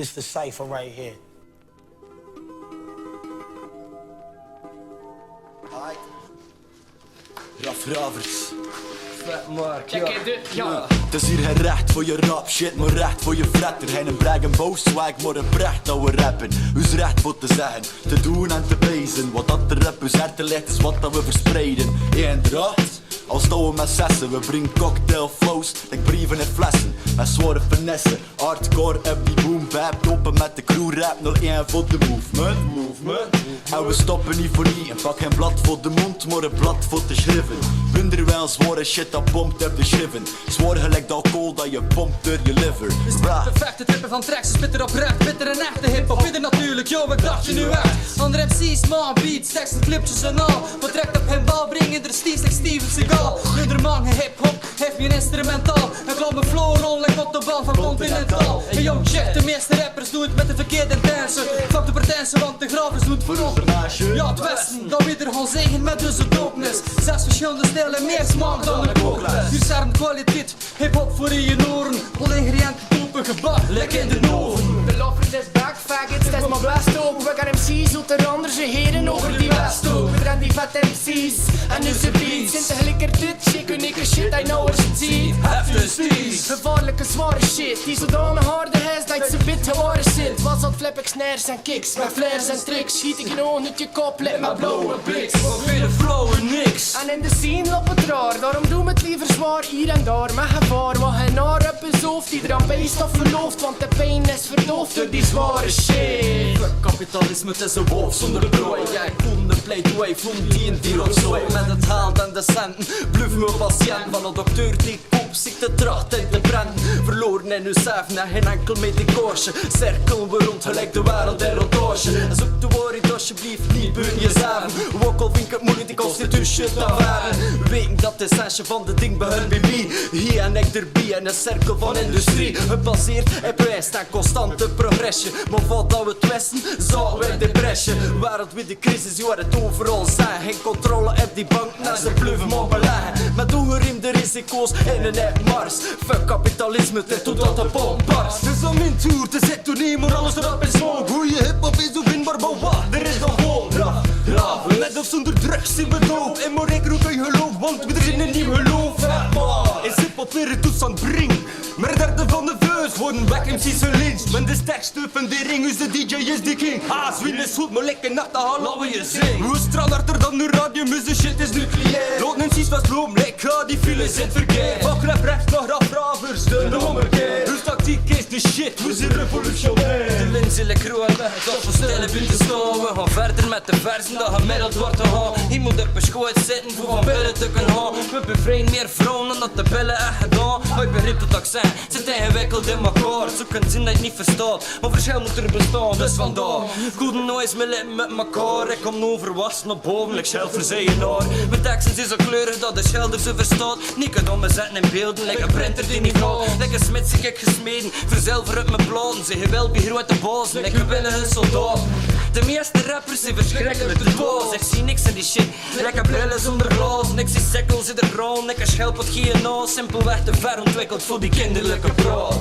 This is the cipher right here. Ravers. Vet Mark, ja. Ja. Het is hier geen recht voor je rap shit, maar recht voor je fretter. Geen brag en boos swag, maar een brecht dat we rappen. Dus recht voor te zeggen, te doen en te wezen. Wat dat de rap ons herten ligt, is wat dat we verspreiden. Eén draad, als touwen met zessen. We brengen cocktail flows, like brieven en flessen. Met zware finesse, hardcore up die boom bap. Toppen met de crew rap, 01 voor de movement. En we stoppen niet voor niet. En pak geen blad voor de mond, maar een blad voor te schrijven. Minder wel zware shit dat pompt op de schriven. Zwaar gelijk de alcohol dat je pompt door je liver. Is perfecte trippen van tracks, is bitter oprecht. Bitter en echte hip-hop, bitter natuurlijk, yo, wat dacht je nu echt? Andere MC's, man, beats, teksten, clipjes en al. Wat trekt op hem bal, brengen er steeds like Steven Seagal. Minder man, hip-hop, heeft meer instrumentaal. En klap mijn flow rol, like op de bal van Continental. Hey yo, check, de meeste rappers doen het met de verkeerde intentie. Fuck de pretentie, want de gravers doen het voor ons. Ja, het Westen, dat we er gaan zingen met onze dopeness. 6 verschillende stijlen, meer smaak dan een kookles. Hier zijn de kwaliteit, hip-hop voor in je oren. Alle ingrediënten topen gebak, lekker in de oven. De loffers is back, faggots, dat is mijn best ook. We gaan MC's uit de andere heren over die west ook. We draaien die vet MC's en nu ze beats. Zijn tegelijkertijd shit, unieke shit, I know what je ziet. Heftig steez. Gevaarlijke zware shit, die zodanig harde is dat ze bit geworden zit. Was dat flip ik snares en kicks, met flares en tricks. Schiet ik een oog uit je kop, let met blauwe piks. Wat veel flow en niks. En in de scene loopt het raar, daarom doen we het liever zwaar hier en daar met gevaar. Maar geen haar op his hoofd, die er aan beest of verlooft, want de pijn is verdoofd door die zware shit. Fuck kapitalisme, het is een wolf zonder prooi. Jij kon de playdoy, vond die in die rotzooi. Met het haalt en de centen, bluff me patiënt. Van een dokter die kopziekte tracht in te branden. Verloren in uzelf, na geen enkel medicoosje. Cirkel we rond, gelijk de wereld in rotage. En zoek de waarheid alsjeblieft niet buiten jezelf. Ook al vind ik het moeilijk die constitutie te varen. Weten dat de essence van de ding begint bij mij. Hier en ik erbij in een cirkel van industrie. Gebaseerd op wijst en constante progressie. Maar voordat we het westen, zagen we depressie. Wereldwijde de crisis, je hoort het overal zijn. Geen controle op die bank, naast de bluffen maar beleggen. Met ongeremde risico's in een mars. Fuck kapitalisme, het totdat de bom barst. Het is al mijn tour, te zetten niet, maar alles erop is gewoon. Goeie hip-hop is onvindbaar, maar wat? Er is nog gewoon raf. Met of zonder drugs in mijn dood. En maar ik roep aan geloof, want we er zijn een nieuw geloof. Is hip-hop weer een toestand bring. Maar derde van de veus worden back MC's verlinst. Met de sterkste fundering is de DJ is de king. Swin is goed, maar lekker nacht, laten we je zingen. Hoe straal harder dan de radio, de shit is nucleair. Rood MC's was bloem, lekker, die files zit verkeerd. Fuck rap rechts, nog rafravers, de ommekeer. Hun tactiek is de shit, we zijn revolutionair. De linzen lekker en weg, dat we stellen buiten staan. We gaan verder met de versen, dat gemiddeld wordt te gaan. Hier moet op een schoot zitten, voor van billen te kunnen gaan. We bevrijden meer vrouwen dan dat de billen echt gedaan. Maar ik begrijp dat accent. Zit ingewikkeld in elkaar, zoek een zin dat je niet verstaat. Maar verschil moet er bestaan, dus vandaar. Good noise, mijn lippen met elkaar. Ik kom onverwacht naar boven, ik zelf verzegenaar. Mijn teksten zijn zo kleurig dat de schilder ze verstaat. Niet kan om me zetten in beelden, like een printer die niet gaat. Like een smid zie ik gesmeden, verzilver uit mijn bladen. Zeg je wel bij grote bazen, like een willige soldaat. De meeste rappers zijn verschrikkelijk de boos. Ik zie niks in die shit, like een brillen zonder glas. Ik zie sekkels in de grond, ik schelp wat GNA. Simpelweg te ver ontwikkeld voor die kinderlijke praat.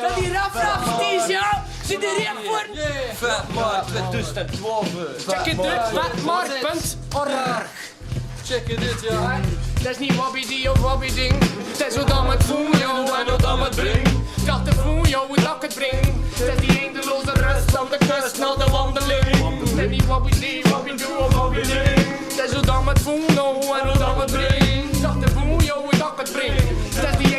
Dat die raf-raf-ties, ja! Zit er hier voor? Vet Mark 2012. Check it uit, vetmark.org. Check it uit, ja. Dat is niet wobby-die of wobby-ding. Het is wat dan met voel, yo, en wat dan met bring. Dacht te voel, yo, hoe dat het brengt. Het is die eindeloze rust aan de kust na de wandeling. Het is niet wobby-die, wobby-doe of wobby-ding. Het is wat dan met voel, yo, en wat dan met bring. Dacht te voel, yo, hoe dat het brengt. Het is die